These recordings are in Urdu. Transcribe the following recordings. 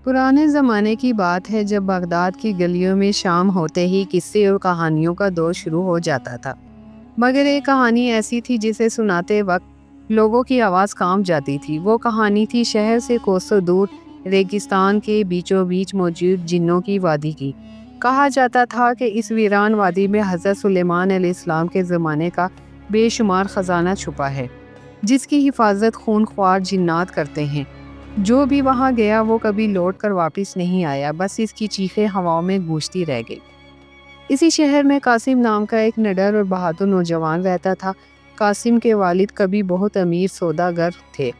پرانے زمانے کی بات ہے جب بغداد کی گلیوں میں شام ہوتے ہی قصے اور کہانیوں کا دور شروع ہو جاتا تھا۔ مگر ایک کہانی ایسی تھی جسے سناتے وقت لوگوں کی آواز کانپ جاتی تھی۔ وہ کہانی تھی شہر سے کوسوں دور ریگستان کے بیچوں بیچ موجود جنوں کی وادی کی۔ کہا جاتا تھا کہ اس ویران وادی میں حضرت سلیمان علیہ السلام کے زمانے کا بے شمار خزانہ چھپا ہے، جس کی حفاظت خونخوار جنات کرتے ہیں۔ جو بھی وہاں گیا وہ کبھی لوٹ کر واپس نہیں آیا، بس اس کی چیخیں ہواؤں میں گونجتی رہ گئی۔ اسی شہر میں قاسم نام کا ایک نڈر اور بہادر نوجوان رہتا تھا۔ قاسم کے والد کبھی بہت امیر سوداگر تھے،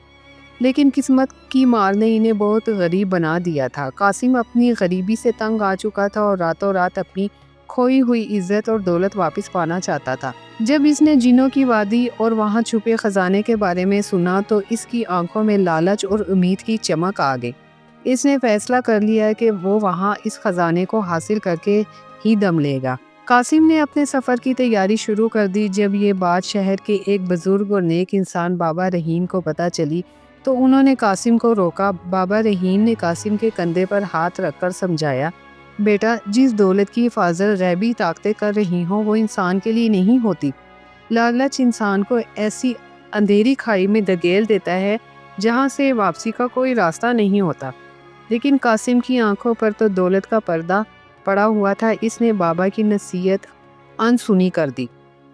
لیکن قسمت کی مار نے انہیں بہت غریب بنا دیا تھا۔ قاسم اپنی غریبی سے تنگ آ چکا تھا اور راتوں رات اپنی کھوئی ہوئی عزت اور دولت واپس پانا چاہتا تھا۔ جب اس نے جنوں کی وادی اور وہاں چھپے خزانے کے بارے میں سنا تو اس کی آنکھوں میں لالچ اور امید کی چمک آ گئی۔ اس نے فیصلہ کر لیا کہ وہ وہاں اس خزانے کو حاصل کر کے ہی دم لے گا۔ قاسم نے اپنے سفر کی تیاری شروع کر دی۔ جب یہ بات شہر کے ایک بزرگ اور نیک انسان بابا رحیم کو پتہ چلی تو انہوں نے قاسم کو روکا۔ بابا رحیم نے قاسم کے کندھے پر ہاتھ رکھ کر سمجھایا، بیٹا، جس دولت کی حفاظت غیبی طاقتیں کر رہی ہوں وہ انسان کے لیے نہیں ہوتی۔ لالچ انسان کو ایسی اندھیری کھائی میں دھکیل دیتا ہے جہاں سے واپسی کا کوئی راستہ نہیں ہوتا۔ لیکن قاسم کی آنکھوں پر تو دولت کا پردہ پڑا ہوا تھا۔ اس نے بابا کی نصیحت انسنی کر دی۔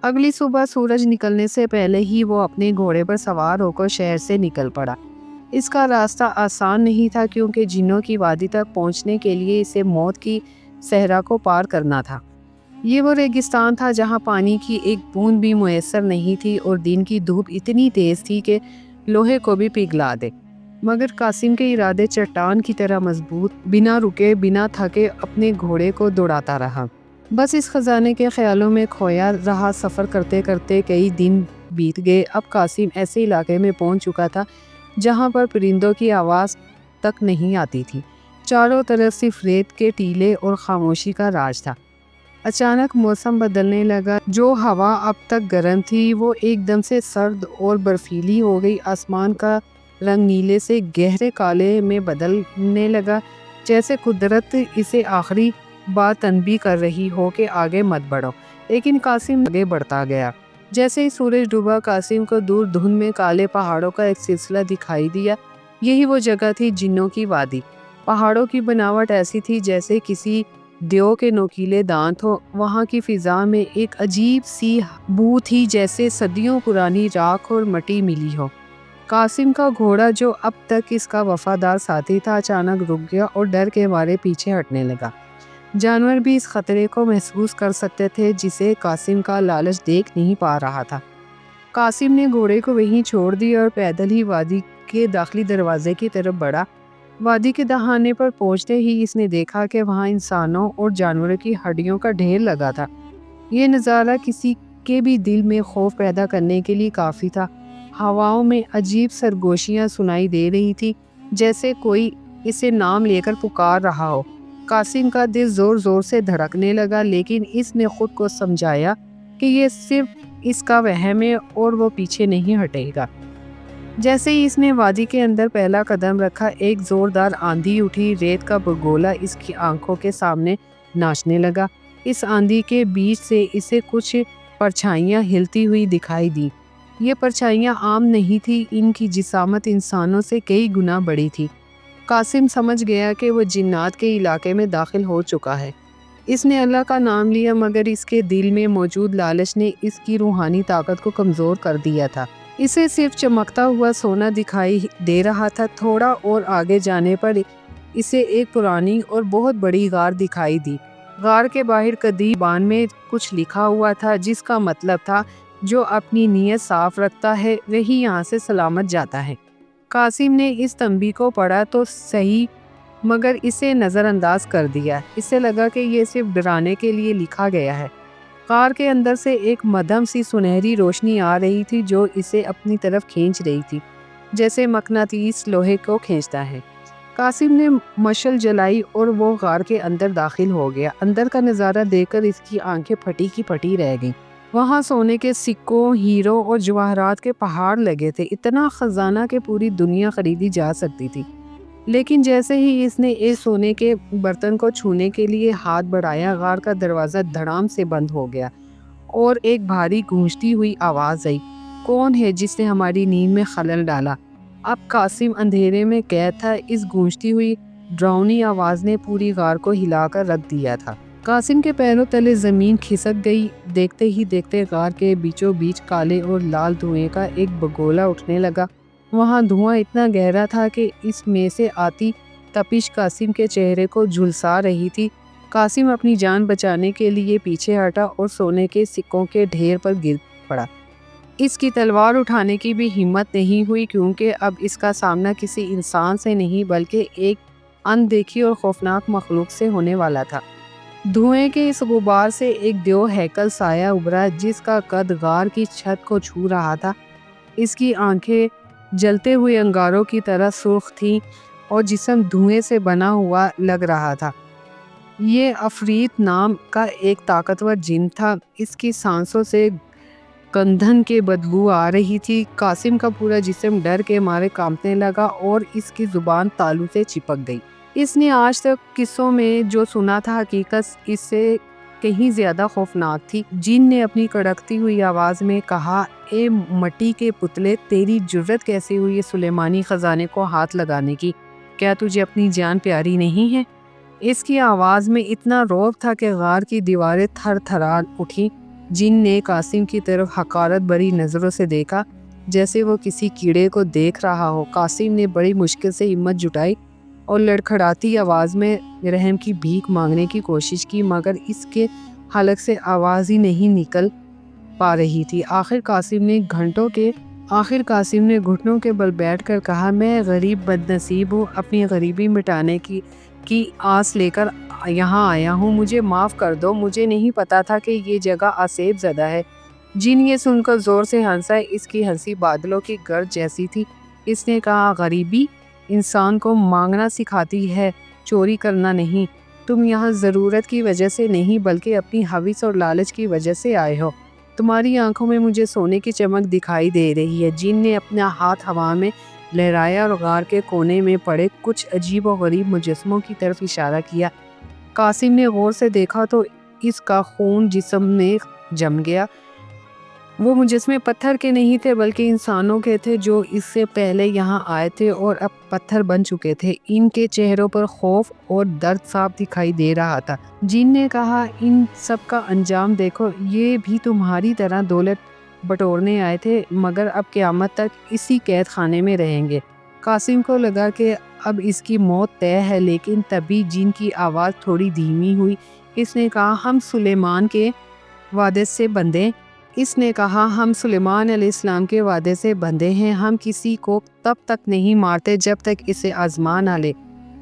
اگلی صبح سورج نکلنے سے پہلے ہی وہ اپنے گھوڑے پر سوار ہو کر شہر سے نکل پڑا۔ اس کا راستہ آسان نہیں تھا کیونکہ جنوں کی وادی تک پہنچنے کے لیے اسے موت کی صحرا کو پار کرنا تھا۔ یہ وہ ریگستان تھا جہاں پانی کی ایک بوند بھی میسر نہیں تھی اور دن کی دھوپ اتنی تیز تھی کہ لوہے کو بھی پگھلا دے۔ مگر قاسم کے ارادے چٹان کی طرح مضبوط، بنا رکے بنا تھکے اپنے گھوڑے کو دوڑاتا رہا۔ بس اس خزانے کے خیالوں میں کھویا رہا۔ سفر کرتے کرتے کئی دن بیت گئے۔ اب قاسم ایسے علاقے میں پہنچ چکا تھا جہاں پر پرندوں کی آواز تک نہیں آتی تھی۔ چاروں طرف صرف ریت کے ٹیلے اور خاموشی کا راج تھا۔ اچانک موسم بدلنے لگا۔ جو ہوا اب تک گرم تھی وہ ایک دم سے سرد اور برفیلی ہو گئی۔ آسمان کا رنگ نیلے سے گہرے کالے میں بدلنے لگا، جیسے قدرت اسے آخری بار تنبیہ کر رہی ہو کہ آگے مت بڑھو۔ لیکن قاسم آگے بڑھتا گیا۔ جیسے ہی سورج ڈوبا قاسم کو دور دھند میں کالے پہاڑوں کا ایک سلسلہ دکھائی دیا۔ یہی وہ جگہ تھی جنوں کی وادی۔ پہاڑوں کی بناوٹ ایسی تھی جیسے کسی دیو کے نوکیلے دانت ہو۔ وہاں کی فضا میں ایک عجیب سی بو تھی جیسے صدیوں پرانی راکھ اور مٹی ملی ہو۔ قاسم کا گھوڑا جو اب تک اس کا وفادار ساتھی تھا اچانک رک گیا اور ڈر کے مارے پیچھے ہٹنے لگا۔ جانور بھی اس خطرے کو محسوس کر سکتے تھے جسے قاسم کا لالچ دیکھ نہیں پا رہا تھا۔ قاسم نے گھوڑے کو وہیں چھوڑ دیا اور پیدل ہی وادی کے داخلی دروازے کی طرف بڑھا۔ وادی کے دہانے پر پہنچتے ہی اس نے دیکھا کہ وہاں انسانوں اور جانوروں کی ہڈیوں کا ڈھیر لگا تھا۔ یہ نظارہ کسی کے بھی دل میں خوف پیدا کرنے کے لیے کافی تھا۔ ہواؤں میں عجیب سرگوشیاں سنائی دے رہی تھی جیسے کوئی اسے نام لے کر پکار رہا ہو۔ قاسم کا دل زور زور سے دھڑکنے لگا، لیکن اس نے خود کو سمجھایا کہ یہ صرف اس کا وہم ہے اور وہ پیچھے نہیں ہٹے گا۔ جیسے ہی اس نے وادی کے اندر پہلا قدم رکھا ایک زوردار آندھی اٹھی۔ ریت کا بگولا اس کی آنکھوں کے سامنے ناچنے لگا۔ اس آندھی کے بیچ سے اسے کچھ پرچھائیاں ہلتی ہوئی دکھائی دی۔ یہ پرچھائیاں عام نہیں تھی، ان کی جسامت انسانوں سے کئی گنا بڑی تھی۔ قاسم سمجھ گیا کہ وہ جنات کے علاقے میں داخل ہو چکا ہے۔ اس نے اللہ کا نام لیا مگر اس کے دل میں موجود لالچ نے اس کی روحانی طاقت کو کمزور کر دیا تھا۔ اسے صرف چمکتا ہوا سونا دکھائی دے رہا تھا۔ تھوڑا اور آگے جانے پر اسے ایک پرانی اور بہت بڑی غار دکھائی دی۔ غار کے باہر قدیم زبان میں کچھ لکھا ہوا تھا جس کا مطلب تھا، جو اپنی نیت صاف رکھتا ہے وہی یہاں سے سلامت جاتا ہے۔ قاسم نے اس تنبیہ کو پڑھا تو صحیح مگر اسے نظر انداز کر دیا۔ اسے لگا کہ یہ صرف ڈرانے کے لیے لکھا گیا ہے۔ غار کے اندر سے ایک مدھم سی سنہری روشنی آ رہی تھی جو اسے اپنی طرف کھینچ رہی تھی، جیسے مقناطیس لوہے کو کھینچتا ہے۔ قاسم نے مشعل جلائی اور وہ غار کے اندر داخل ہو گیا۔ اندر کا نظارہ دیکھ کر اس کی آنکھیں پھٹی کی پھٹی رہ گئیں۔ وہاں سونے کے سکوں، ہیروں اور جواہرات کے پہاڑ لگے تھے۔ اتنا خزانہ کہ پوری دنیا خریدی جا سکتی تھی۔ لیکن جیسے ہی اس نے اس سونے کے برتن کو چھونے کے لیے ہاتھ بڑھایا، غار کا دروازہ دھڑام سے بند ہو گیا اور ایک بھاری گونجتی ہوئی آواز آئی، کون ہے جس نے ہماری نیند میں خلل ڈالا؟ اب قاسم اندھیرے میں قید تھا۔ اس گونجتی ہوئی ڈراؤنی آواز نے پوری غار کو ہلا کر رکھ دیا تھا۔ قاسم کے پیروں تلے زمین کھسک گئی۔ دیکھتے ہی دیکھتے غار کے بیچوں بیچ کالے اور لال دھوئیں کا ایک بگولا اٹھنے لگا۔ وہاں دھواں اتنا گہرا تھا کہ اس میں سے آتی تپش قاسم کے چہرے کو جھلسا رہی تھی۔ قاسم اپنی جان بچانے کے لیے پیچھے ہٹا اور سونے کے سکوں کے ڈھیر پر گر پڑا۔ اس کی تلوار اٹھانے کی بھی ہمت نہیں ہوئی، کیونکہ اب اس کا سامنا کسی انسان سے نہیں بلکہ ایک اندیکھی اور خوفناک مخلوق سے ہونے والا تھا۔ دھوئیں کے اس غبار سے ایک دیو ہیکل سایہ ابھرا، جس کا قد غار کی چھت کو چھو رہا تھا۔ اس کی آنکھیں جلتے ہوئے انگاروں کی طرح سرخ تھیں اور جسم دھوئیں سے بنا ہوا لگ رہا تھا۔ یہ عفریت نام کا ایک طاقتور جن تھا۔ اس کی سانسوں سے گندھن کے بدبو آ رہی تھی۔ قاسم کا پورا جسم ڈر کے مارے کانپنے لگا اور اس کی زبان تالو سے چپک گئی۔ اس نے آج تک قصوں میں جو سنا تھا، حقیقت اس سے کہیں زیادہ خوفناک تھی۔ جن نے اپنی کڑکتی ہوئی آواز میں کہا، اے مٹی کے پتلے، تیری جرت کیسے ہوئی سلیمانی خزانے کو ہاتھ لگانے کی؟ کیا تجھے اپنی جان پیاری نہیں ہے؟ اس کی آواز میں اتنا رعب تھا کہ غار کی دیواریں تھر تھرا اٹھی۔ جن نے قاسم کی طرف حقارت بھری نظروں سے دیکھا، جیسے وہ کسی کیڑے کو دیکھ رہا ہو۔ قاسم نے بڑی مشکل سے ہمت جٹائی اور لڑکھڑاتی آواز میں رحم کی بھیک مانگنے کی کوشش کی، مگر اس کے حلق سے آواز ہی نہیں نکل پا رہی تھی۔ آخر قاسم نے گھٹنوں کے بل بیٹھ کر کہا، میں غریب بد نصیب ہوں، اپنی غریبی مٹانے کی آس لے کر یہاں آیا ہوں، مجھے معاف کر دو، مجھے نہیں پتا تھا کہ یہ جگہ آسیب زدہ ہے۔ جن یہ سن کر زور سے ہنسا۔ اس کی ہنسی بادلوں کی گرج جیسی تھی۔ اس نے کہا، غریبی انسان کو مانگنا سکھاتی ہے، چوری کرنا نہیں۔ تم یہاں ضرورت کی وجہ سے نہیں بلکہ اپنی ہوس اور لالچ کی وجہ سے آئے ہو۔ تمہاری آنکھوں میں مجھے سونے کی چمک دکھائی دے رہی ہے۔ جن نے اپنا ہاتھ ہوا میں لہرایا اور غار کے کونے میں پڑے کچھ عجیب و غریب مجسموں کی طرف اشارہ کیا۔ قاسم نے غور سے دیکھا تو اس کا خون جسم میں جم گیا۔ وہ مجسمے پتھر کے نہیں تھے بلکہ انسانوں کے تھے، جو اس سے پہلے یہاں آئے تھے اور اب پتھر بن چکے تھے۔ ان کے چہروں پر خوف اور درد صاف دکھائی دے رہا تھا۔ جن نے کہا، ان سب کا انجام دیکھو، یہ بھی تمہاری طرح دولت بٹورنے آئے تھے، مگر اب قیامت تک اسی قید خانے میں رہیں گے۔ قاسم کو لگا کہ اب اس کی موت طے ہے، لیکن تبھی جن کی آواز تھوڑی دھیمی ہوئی۔ اس نے کہا، ہم سلیمان علیہ السلام کے وعدے سے بندھے ہیں۔ ہم کسی کو تب تک نہیں مارتے جب تک اسے آزما نہ لے۔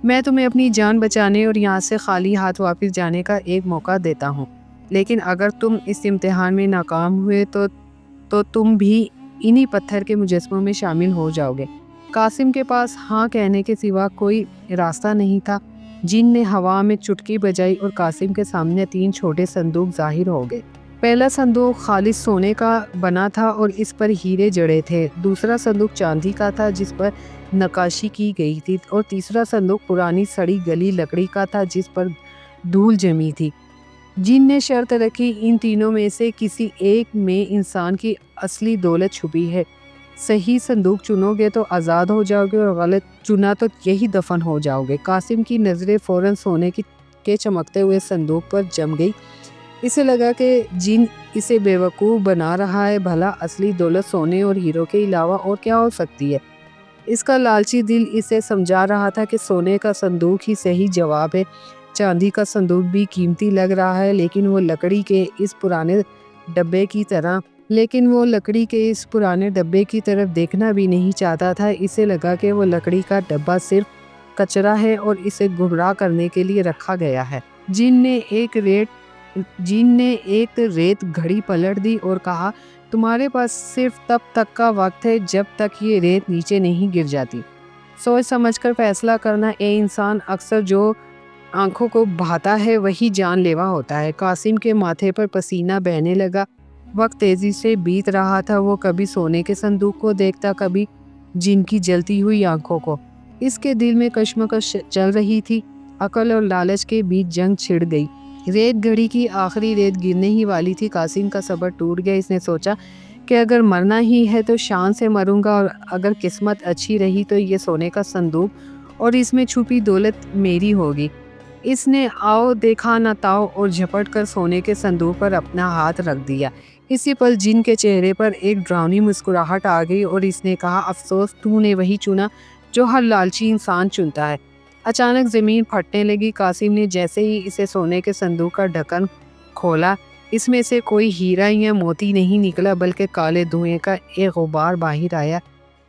میں تمہیں اپنی جان بچانے اور یہاں سے خالی ہاتھ واپس جانے کا ایک موقع دیتا ہوں، لیکن اگر تم اس امتحان میں ناکام ہوئے تو تم بھی انہی پتھر کے مجسموں میں شامل ہو جاؤ گے۔ قاسم کے پاس ہاں کہنے کے سوا کوئی راستہ نہیں تھا۔ جن نے ہوا میں چٹکی بجائی اور قاسم کے سامنے 3 چھوٹے صندوق ظاہر ہو گئے۔ پہلا صندوق خالص سونے کا بنا تھا اور اس پر ہیرے جڑے تھے۔ دوسرا صندوق چاندی کا تھا جس پر نقاشی کی گئی تھی، اور تیسرا صندوق پرانی سڑی گلی لکڑی کا تھا جس پر دھول جمی تھی۔ جن نے شرط رکھی، ان تینوں میں سے کسی ایک میں انسان کی اصلی دولت چھپی ہے۔ صحیح صندوق چنو گے تو آزاد ہو جاؤ گے اور غلط چنا تو یہی دفن ہو جاؤ گے۔ قاسم کی نظریں فوراً سونے کے چمکتے ہوئے صندوق پر جم گئی۔ اسے لگا کہ جن اسے بیوقوف بنا رہا ہے، بھلا اصلی دولت سونے اور ہیروں کے علاوہ اور کیا ہو سکتی ہے؟ اس کا لالچی دل اسے سمجھا رہا تھا کہ سونے کا صندوق ہی صحیح جواب ہے۔ چاندی کا صندوق بھی قیمتی لگ رہا ہے، لیکن وہ لکڑی کے اس پرانے ڈبے کی طرف دیکھنا بھی نہیں چاہتا تھا۔ اسے لگا کہ وہ لکڑی کا ڈبہ صرف کچرا ہے اور اسے گمراہ کرنے کے لیے رکھا گیا ہے۔ جن نے ایک ریت گھڑی پلٹ دی اور کہا، تمہارے پاس صرف تب تک کا وقت ہے جب تک یہ ریت نیچے نہیں گر جاتی۔ سوچ سمجھ کر فیصلہ کرنا اے انسان، اکثر جو آنکھوں کو بھاتا ہے وہی جان لیوا ہوتا ہے۔ قاسم کے ماتھے پر پسینہ بہنے لگا۔ وقت تیزی سے بیت رہا تھا۔ وہ کبھی سونے کے صندوق کو دیکھتا، کبھی جن کی جلتی ہوئی آنکھوں کو۔ اس کے دل میں کشمکش چل رہی تھی، عقل اور لالچ کے بیچ جنگ چھڑ گئی۔ ریت گھڑی کی آخری ریت گرنے ہی والی تھی، قاسم کا صبر ٹوٹ گیا۔ اس نے سوچا کہ اگر مرنا ہی ہے تو شان سے مروں گا، اور اگر قسمت اچھی رہی تو یہ سونے کا صندوق اور اس میں چھپی دولت میری ہوگی۔ اس نے آؤ دیکھا نہ تاؤ اور جھپٹ کر سونے کے صندوق پر اپنا ہاتھ رکھ دیا۔ اسی پل جن کے چہرے پر ایک ڈراؤنی مسکراہٹ آ گئی اور اس نے کہا، افسوس، تو نے وہی چنا جو ہر لالچی انسان چنتا ہے۔ اچانک زمین پھٹنے لگی۔ قاسم نے جیسے ہی اسے سونے کے صندوق کا ڈھکن کھولا، اس میں سے کوئی ہیرا یا موتی نہیں نکلا بلکہ کالے دھوئیں کا ایک غبار باہر آیا۔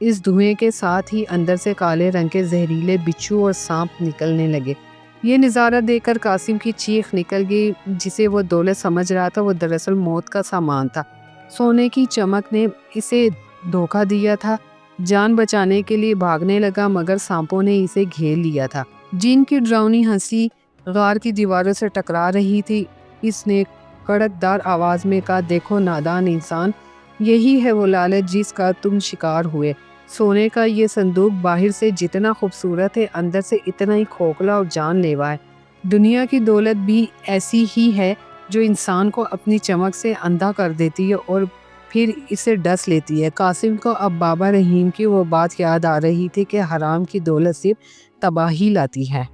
اس دھوئیں کے ساتھ ہی اندر سے کالے رنگ کے زہریلے بچھو اور سانپ نکلنے لگے۔ یہ نظارہ دیکھ کر قاسم کی چیخ نکل گئی۔ جسے وہ دولت سمجھ رہا تھا وہ دراصل موت کا سامان تھا۔ سونے کی چمک نے اسے دھوکہ دیا تھا۔ جان بچانے کے لیے بھاگنے لگا مگر سانپوں نے اسے گھیر لیا تھا۔ جن کی ڈراؤنی ہنسی غار کی دیواروں سے ٹکرا رہی تھی۔ اس نے کڑک دار آواز میں کہا، دیکھو نادان انسان، یہی ہے وہ لالچ جس کا تم شکار ہوئے۔ سونے کا یہ صندوق باہر سے جتنا خوبصورت ہے، اندر سے اتنا ہی کھوکھلا اور جان لیوا ہے۔ دنیا کی دولت بھی ایسی ہی ہے جو انسان کو اپنی چمک سے اندھا کر دیتی ہے اور پھر اسے ڈس لیتی ہے۔ قاسم کو اب بابا رحیم کی وہ بات یاد آ رہی تھی کہ حرام کی دولت صرف تباہی لاتی ہے۔